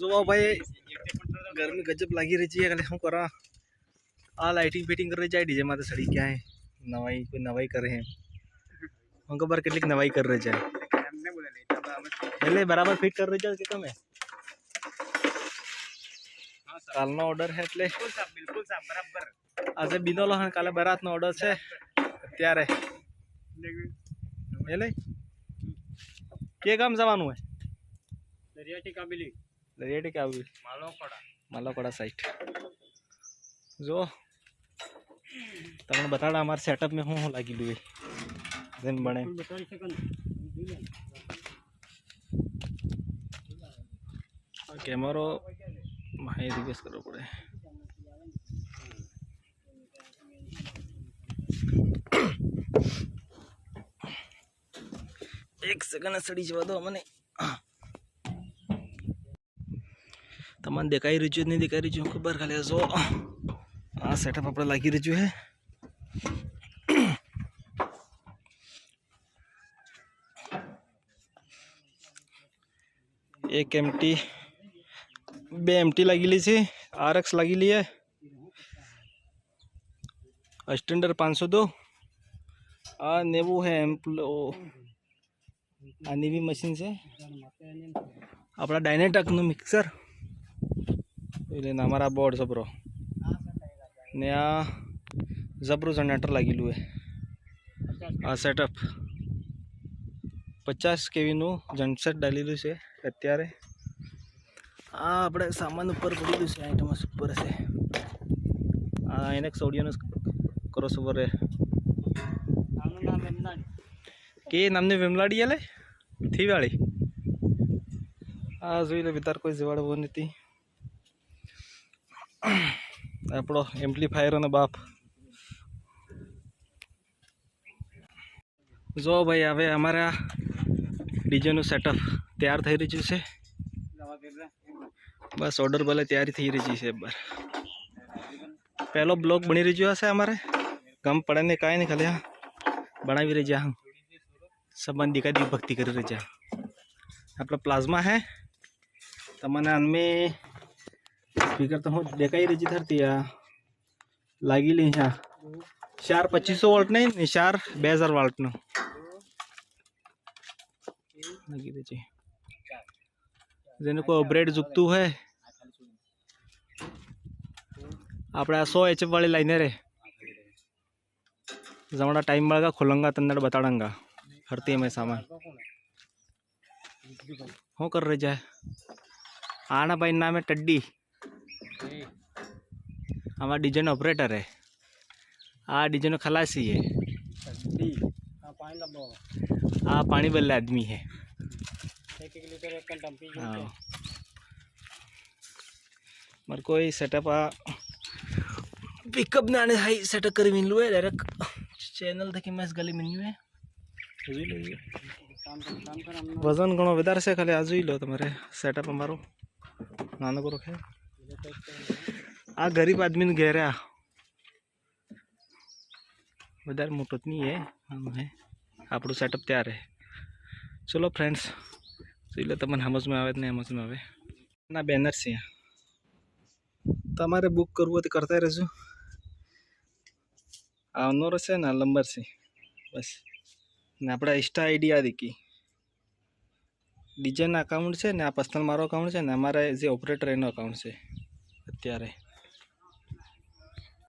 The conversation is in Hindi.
जो भाई गर्मी गजब लगी रही है खाली शू करा आ लाइटिंग फिटिंग कर रही है डीजे में सड़ी क्या है नवाई कोई नवाई करे हैं उनको बार કેટલીક नवाई कर रही है એટલે બરાબર ફિટ कर रही है કે તમે કાલનો ઓર્ડર છે એટલે બિલકુલ સાફ બરાબર આજે બિનોલો હન કાલે બરાતનો ઓર્ડર છે અત્યારે એટલે કે કામ જવાનું હે દરિયાટી કાબિલી માલોપડા સાઈટ જો તમને બતાડા અમારા સેટઅપ में હું લાગી લું દેન બને कैमरो माही रिक्वेस्ट करो पड़े एक सेकंड सड़ी जवा दो मैंने तमन देखाई रही नहीं देखाई रही खबर खाली जो आ सेटअप अपने लगी रही है एक एमटी बे एमटी लगेली है RX लगेली है स्टैंडर्ड 502 आ नेवो है एम्प्लो आ नेवी मशीन से अपना डायनेटक नो मिक्सर अमरा बोर्ड जबरो ने आ जबरो जनरेटर लगेलू है आ सेटअप 50 kV नु जनसेट डालेलू है अत्यारे आ अपने सामान ऊपर पड़ेलू है आइटम ऊपर से आ INX ऑडियो नो क्रॉसओवर है के नामने वेमलाडी आले थी वाली आ જોઈ લે વિતાર કોઈ જવાડવો નથી આપણો એમ્પ્લીફાયર અને બાપ જો ભાઈ હવે અમારા ડીજે નું સેટઅપ તૈયાર થઈ રહ્યું છે બસ ઓર્ડર ભલે તૈયારી થઈ રહી છે એક બાર પહેલો બ્લોગ બની રહ્યો હશે અમારે ગમ પડે ને કાંઈ નહીં ખાલી બનાવી રહ્યા સંબંધ दिखा दी भक्ति कर रही है अपना प्लाज्मा है तमने अनमें स्पीकर तो हूँ देखा ही रही धरती लगी ली हाँ 4 2500 वोल्ट नहीं 4 2000 वोल्ट नो लगी रही जेने को ब्रेड जुकतू है अपने 100 HF वाली लाइने रे जमड़ा टाइम मिलेगा खुलंगा तन्नड़ बताड़ंगा हरती में सामान हो कर रही जाए आना भाई नाम है टड्डी हमारा डीजे ऑपरेटर है आ डीजे खलासी है आ पानी बल्ले आदमी है हाँ मर कोई सेटअप आ पिकअप ने आने हाई सेटअप कर मिलू है डायरेक्ट चैनल देखी मैं इस गली मिलू है वजन घणो વધારે છે ખાલી આ જોઈ લો તમારે સેટઅપ અમારો નાનો કરો છે આ ગરીબ આદમીનું ઘેર આ વધારે મોટો નહીં है हम है આપણું સેટઅપ તૈયાર है चलो फ्रेंड्स જોઈ લો તમને સમજ में આવે ને સમજ में આવે ના બેનર છે તમારે બુક કરવું હોય તો કરતા રહેજો આવનો રહેશે ને નંબર છે બસ ने अपना इंस्टा आईडी आ देखी डीजे ना अकाउंट से ने आ पर्सनल मारो अकाउंट से ने अमारा जे ऑपरेटर एनो अकाउंट से अत्यारे